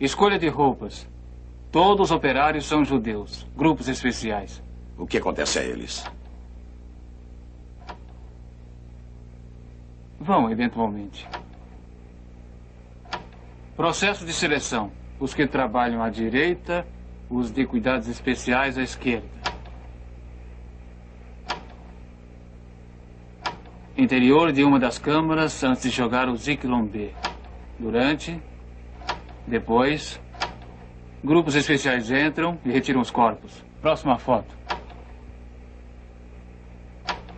Escolha de roupas. Todos os operários são judeus. Grupos especiais. O que acontece a eles? Vão, eventualmente. Processo de seleção. Os que trabalham à direita, os de cuidados especiais à esquerda. Interior de uma das câmaras antes de jogar o Zyklon B. Durante, depois, grupos especiais entram e retiram os corpos. Próxima foto.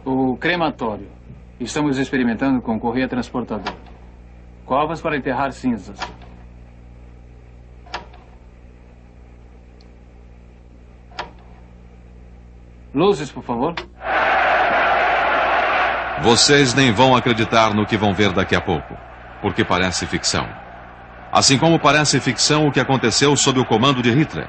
O crematório. Estamos experimentando com correia transportador. Covas para enterrar cinzas. Luzes, por favor. Vocês nem vão acreditar no que vão ver daqui a pouco, porque parece ficção. Assim como parece ficção o que aconteceu sob o comando de Hitler.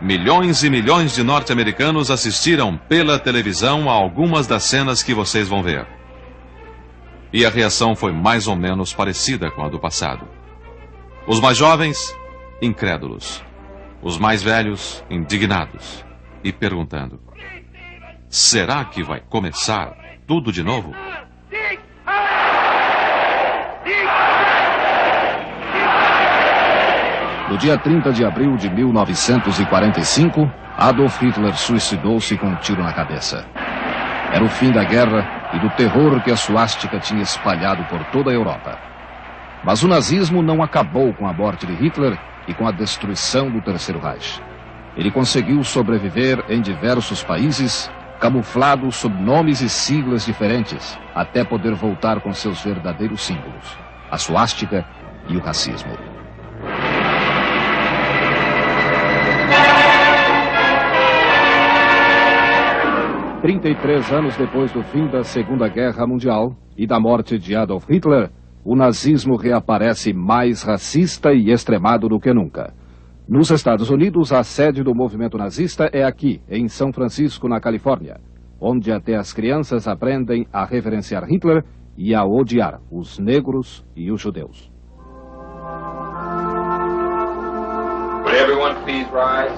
Milhões e milhões de norte-americanos assistiram pela televisão a algumas das cenas que vocês vão ver. E a reação foi mais ou menos parecida com a do passado. Os mais jovens, incrédulos. Os mais velhos, indignados. E perguntando: será que vai começar tudo de novo? No dia 30 de abril de 1945, Adolf Hitler suicidou-se com um tiro na cabeça. Era o fim da guerra e do terror que a suástica tinha espalhado por toda a Europa. Mas o nazismo não acabou com a morte de Hitler e com a destruição do Terceiro Reich. Ele conseguiu sobreviver em diversos países, camuflado sob nomes e siglas diferentes, até poder voltar com seus verdadeiros símbolos, a suástica e o racismo. « 33 anos depois do fim da Segunda Guerra Mundial e da morte de Adolf Hitler, o nazismo reaparece mais racista e extremado do que nunca. Nos Estados Unidos, a sede do movimento nazista é aqui, em São Francisco, na Califórnia, onde até as crianças aprendem a reverenciar Hitler e a odiar os negros e os judeus. Would everyone please rise?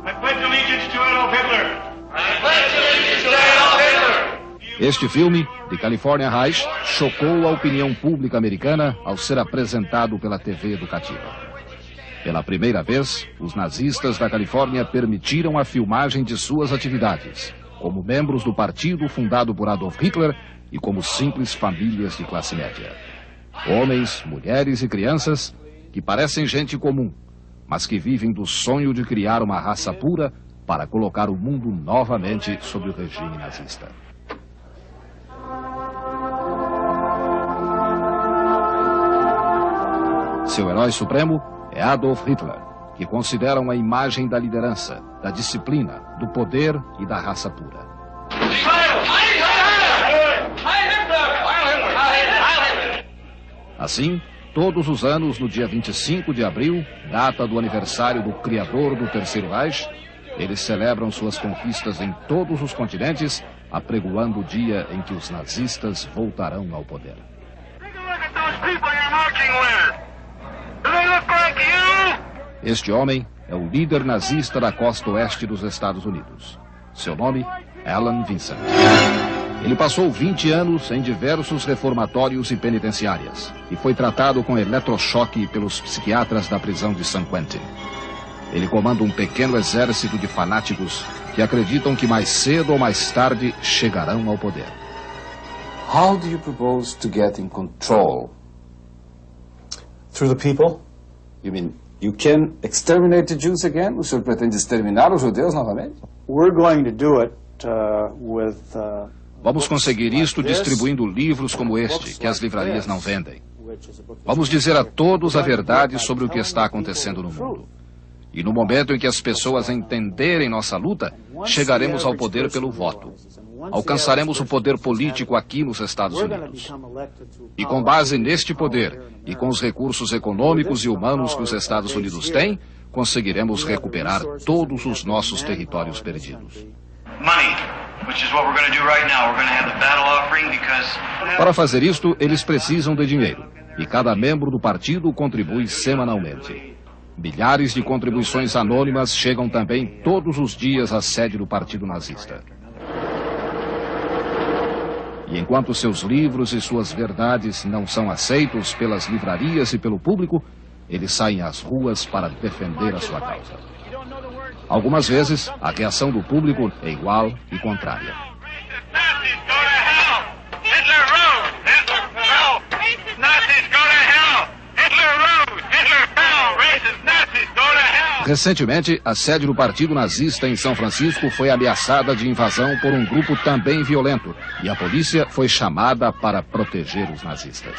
I pledge allegiance to Adolf Hitler. I pledge allegiance to Adolf Hitler. Este filme, de California Reich, chocou a opinião pública americana ao ser apresentado pela TV educativa. Pela primeira vez, os nazistas da Califórnia permitiram a filmagem de suas atividades, como membros do partido fundado por Adolf Hitler e como simples famílias de classe média. Homens, mulheres e crianças que parecem gente comum, mas que vivem do sonho de criar uma raça pura para colocar o mundo novamente sob o regime nazista. Seu herói supremo é Adolf Hitler, que consideram a imagem da liderança, da disciplina, do poder e da raça pura. Assim, todos os anos, no dia 25 de abril, data do aniversário do criador do Terceiro Reich, eles celebram suas conquistas em todos os continentes, apregoando o dia em que os nazistas voltarão ao poder. Este homem é o líder nazista da costa oeste dos Estados Unidos. Seu nome, Alan Vincent. Ele passou 20 anos em diversos reformatórios e penitenciárias e foi tratado com eletrochoque pelos psiquiatras da prisão de San Quentin. Ele comanda um pequeno exército de fanáticos que acreditam que mais cedo ou mais tarde chegarão ao poder. How do you propose to get in control? Through the people? You mean you can exterminate the Jews again? O senhor pretende exterminar os judeus novamente? We're going to do it with... Vamos conseguir isto distribuindo livros como este, que as livrarias não vendem. Vamos dizer a todos a verdade sobre o que está acontecendo no mundo. E no momento em que as pessoas entenderem nossa luta, chegaremos ao poder pelo voto. Alcançaremos o poder político aqui nos Estados Unidos. E com base neste poder e com os recursos econômicos e humanos que os Estados Unidos têm, conseguiremos recuperar todos os nossos territórios perdidos. Which is what we're going to do right now. We're going to have the battle offering because... Para fazer isto, eles precisam de dinheiro. e cada membro do partido contribui semanalmente. Milhares de contribuições anônimas chegam também todos os dias à sede do Partido Nazista. E enquanto seus livros e suas verdades não são aceitos pelas livrarias e pelo público, eles saem às ruas para defender a sua causa. Algumas vezes, a reação do público é igual e contrária. Recentemente, a sede do Partido Nazista em São Francisco foi ameaçada de invasão por um grupo também violento, e a polícia foi chamada para proteger os nazistas.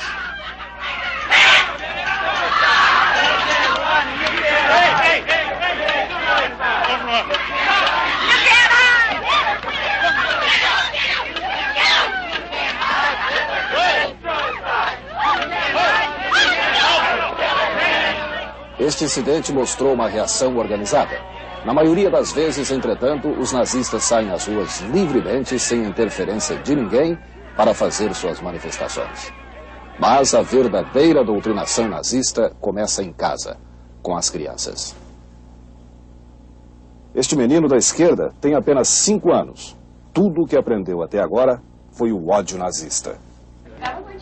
Este incidente mostrou uma reação organizada. Na maioria das vezes, entretanto, os nazistas saem às ruas livremente, sem interferência de ninguém, para fazer suas manifestações. Mas a verdadeira doutrinação nazista começa em casa, com as crianças. Este menino da esquerda tem apenas 5 anos. Tudo o que aprendeu até agora foi o ódio nazista.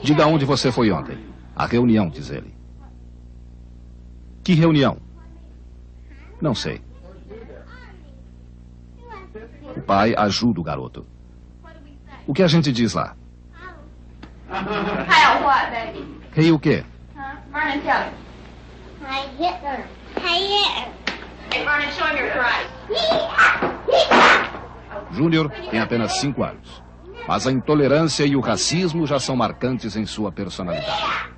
Diga onde você foi ontem. A reunião, diz ele. Que reunião? Não sei. O pai ajuda o garoto. O que a gente diz lá? Heil what, baby? Rei o quê? Vernon, tell him. Hi, Hitler. Hi, Hitler. Hey, Vernon, show him your Christ. Júnior tem apenas 5 anos. Mas a intolerância e o racismo já são marcantes em sua personalidade.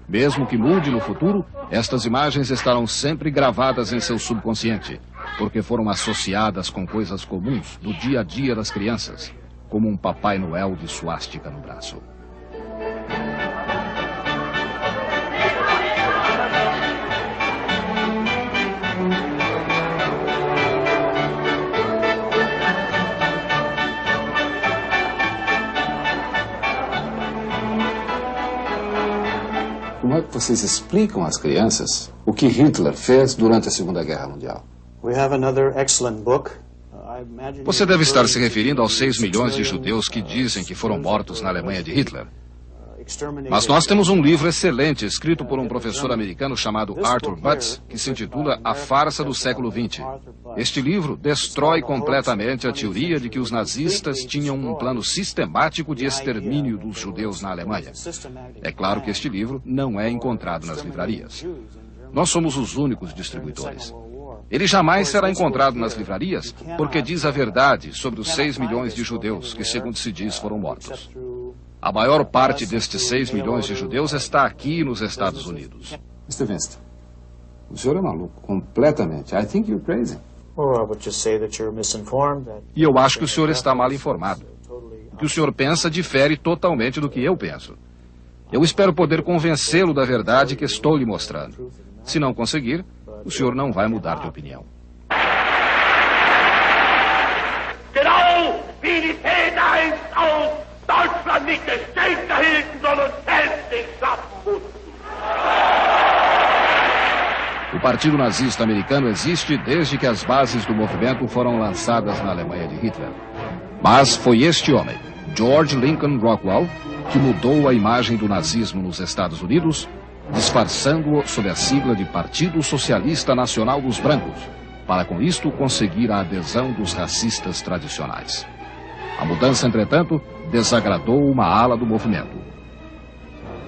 Mesmo que mude no futuro, estas imagens estarão sempre gravadas em seu subconsciente, porque foram associadas com coisas comuns do dia a dia das crianças, como um Papai Noel de suástica no braço. Como é que vocês explicam às crianças o que Hitler fez durante a Segunda Guerra Mundial? We have another excellent book. Você deve estar se referindo aos 6 milhões de judeus que dizem que foram mortos na Alemanha de Hitler. Mas nós temos um livro excelente escrito por um professor americano chamado Arthur Butts, que se intitula A Farsa do Século XX. Este livro destrói completamente a teoria de que os nazistas tinham um plano sistemático de extermínio dos judeus na Alemanha. É claro que este livro não é encontrado nas livrarias. Nós somos os únicos distribuidores. Ele jamais será encontrado nas livrarias porque diz a verdade sobre os 6 milhões de judeus que, segundo se diz, foram mortos. A maior parte destes 6 milhões de judeus está aqui nos Estados Unidos. Mr. Winston, o senhor é maluco, completamente. I think you're crazy. E eu acho que o senhor está mal informado. O que o senhor pensa difere totalmente do que eu penso. Eu espero poder convencê-lo da verdade que estou lhe mostrando. Se não conseguir, o senhor não vai mudar de opinião. Genau wie die Väter einst aus Deutschland nicht des Staats erhielten, sondern selbst den schaffen mussten. O Partido Nazista americano existe desde que as bases do movimento foram lançadas na Alemanha de Hitler. Mas foi este homem, George Lincoln Rockwell, que mudou a imagem do nazismo nos Estados Unidos, disfarçando-o sob a sigla de Partido Socialista Nacional dos Brancos, para com isto conseguir a adesão dos racistas tradicionais. A mudança, entretanto, desagradou uma ala do movimento.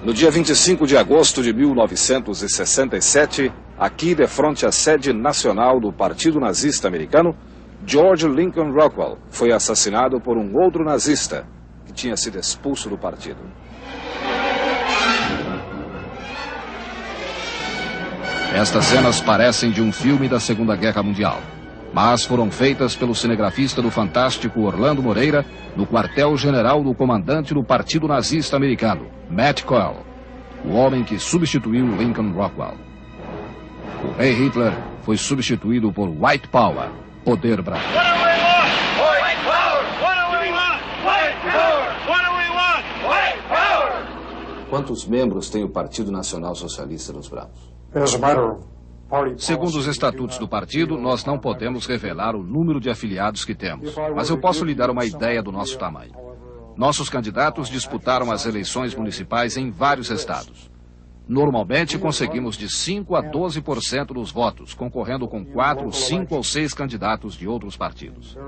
No dia 25 de agosto de 1967, aqui defronte à sede nacional do Partido Nazista Americano, George Lincoln Rockwell foi assassinado por um outro nazista que tinha sido expulso do partido. Estas cenas parecem de um filme da Segunda Guerra Mundial, mas foram feitas pelo cinegrafista do fantástico Orlando Moreira no quartel-general do comandante do Partido Nazista Americano, Matt Coyle, o homem que substituiu Lincoln Rockwell. O rei Hitler foi substituído por White Power, poder branco. Quantos membros tem o Partido Nacional Socialista dos Brancos? Segundo os estatutos do partido, nós não podemos revelar o número de afiliados que temos, mas eu posso lhe dar uma ideia do nosso tamanho. Nossos candidatos disputaram as eleições municipais em vários estados. Normalmente conseguimos de 5 a 12% dos votos, concorrendo com 4, 5 ou 6 candidatos de outros partidos.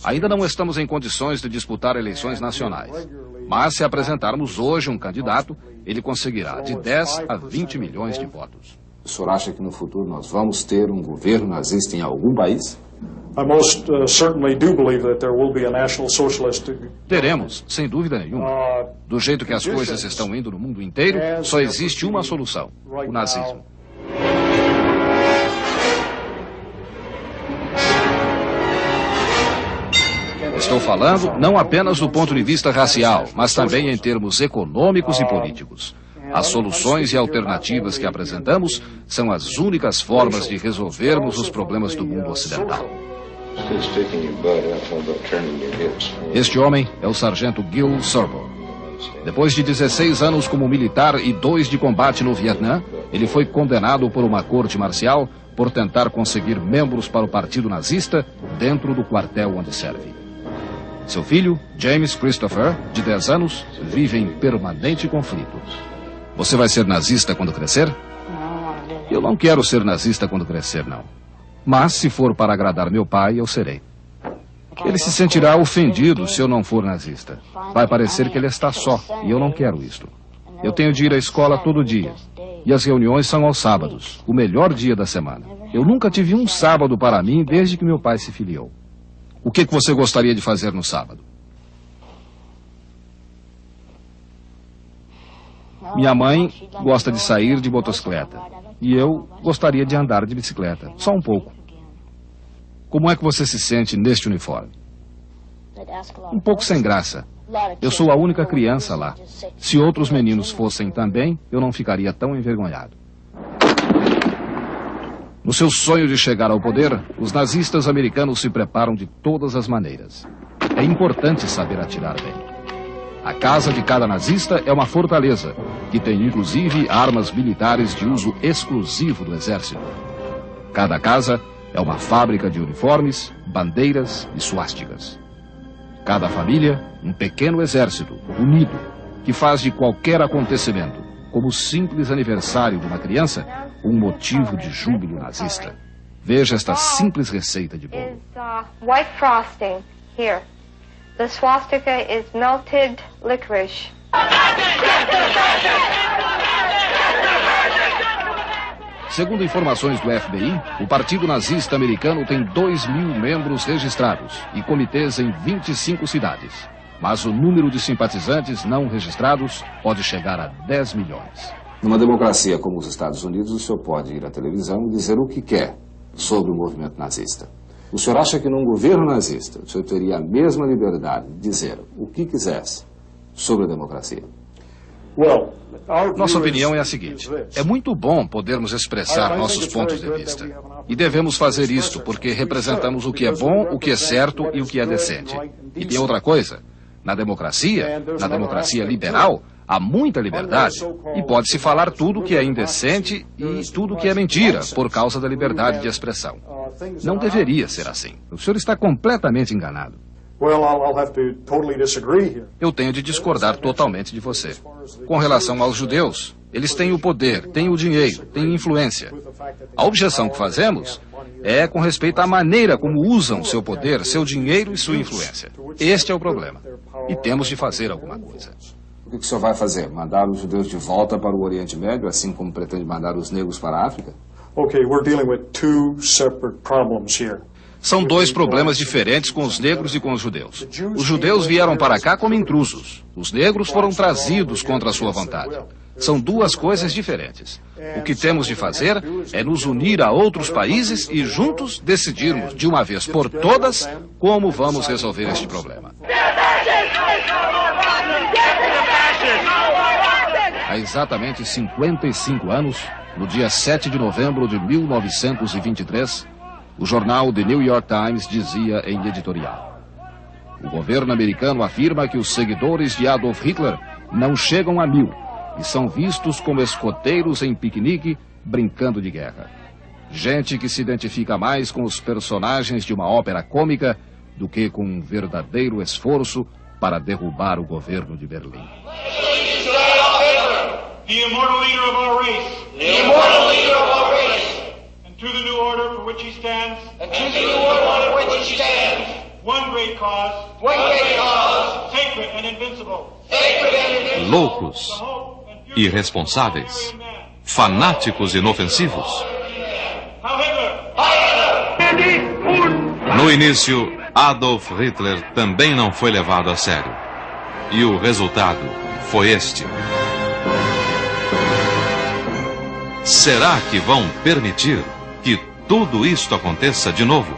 Ainda não estamos em condições de disputar eleições nacionais, mas se apresentarmos hoje um candidato, ele conseguirá de 10 a 20 milhões de votos. O senhor acha que no futuro nós vamos ter um governo nazista em algum país? Teremos, sem dúvida nenhuma. Do jeito que as coisas estão indo no mundo inteiro, só existe uma solução: o nazismo. Estou falando não apenas do ponto de vista racial, mas também em termos econômicos e políticos. As soluções e alternativas que apresentamos são as únicas formas de resolvermos os problemas do mundo ocidental. Este homem é o sargento Gil Sorbo. Depois de 16 anos como militar e 2 de combate no Vietnã, ele foi condenado por uma corte marcial por tentar conseguir membros para o partido nazista dentro do quartel onde serve. Seu filho, James Christopher, de 10 anos, vive em permanente conflito. Você vai ser nazista quando crescer? Eu não quero ser nazista quando crescer, não. Mas, se for para agradar meu pai, eu serei. Ele se sentirá ofendido se eu não for nazista. Vai parecer que ele está só, e eu não quero isto. Eu tenho de ir à escola todo dia. E as reuniões são aos sábados, o melhor dia da semana. Eu nunca tive um sábado para mim desde que meu pai se filiou. O que você gostaria de fazer no sábado? Minha mãe gosta de sair de motocicleta. E eu gostaria de andar de bicicleta, só um pouco. Como é que você se sente neste uniforme? Um pouco sem graça. Eu sou a única criança lá. Se outros meninos fossem também, eu não ficaria tão envergonhado. No seu sonho de chegar ao poder, os nazistas americanos se preparam de todas as maneiras. É importante saber atirar bem. A casa de cada nazista é uma fortaleza, que tem inclusive armas militares de uso exclusivo do exército. Cada casa é uma fábrica de uniformes, bandeiras e suásticas. Cada família, um pequeno exército, unido, que faz de qualquer acontecimento, como o simples aniversário de uma criança, um motivo de júbilo nazista. Veja esta simples receita de bolo. White frosting, here. The swastika is melted licorice. Segundo informações do FBI, o Partido Nazista Americano tem 2.000 membros registrados e comitês em 25 cidades. Mas o número de simpatizantes não registrados pode chegar a 10 milhões. Numa democracia como os Estados Unidos, o senhor pode ir à televisão e dizer o que quer sobre o movimento nazista. O senhor acha que num governo nazista o senhor teria a mesma liberdade de dizer o que quisesse sobre a democracia? Nossa opinião é a seguinte: é muito bom podermos expressar nossos pontos de vista. E devemos fazer isto porque representamos o que é bom, o que é certo e o que é decente. E tem outra coisa: na democracia liberal, há muita liberdade e pode-se falar tudo que é indecente e tudo que é mentira por causa da liberdade de expressão. Não deveria ser assim. O senhor está completamente enganado. Eu tenho de discordar totalmente de você. Com relação aos judeus, eles têm o poder, têm o dinheiro, têm influência. A objeção que fazemos é com respeito à maneira como usam seu poder, seu dinheiro e sua influência. Este é o problema. E temos de fazer alguma coisa. O que o senhor vai fazer? Mandar os judeus de volta para o Oriente Médio, assim como pretende mandar os negros para a África? We're dealing with two separate problems here. São dois problemas diferentes com os negros e com os judeus. Os judeus vieram para cá como intrusos. Os negros foram trazidos contra a sua vontade. São duas coisas diferentes. O que temos de fazer é nos unir a outros países e juntos decidirmos de uma vez por todas como vamos resolver este problema. Há exatamente 55 anos, no dia 7 de novembro de 1923, o jornal The New York Times dizia em editorial: o governo americano afirma que os seguidores de Adolf Hitler não chegam a 1000 e são vistos como escoteiros em piquenique, brincando de guerra. Gente que se identifica mais com os personagens de uma ópera cômica do que com um verdadeiro esforço para derrubar o governo de Berlim. The immortal leader of our race. The immortal leader of our race. And to the new order for which he stands. And to the new order for which he stands. One great cause. One great cause. Sacred and invincible. Sacred and invincible. Loucos, irresponsáveis, fanáticos inofensivos. No início, Adolf Hitler também não foi levado a sério. E o resultado foi este. Será que vão permitir que tudo isto aconteça de novo?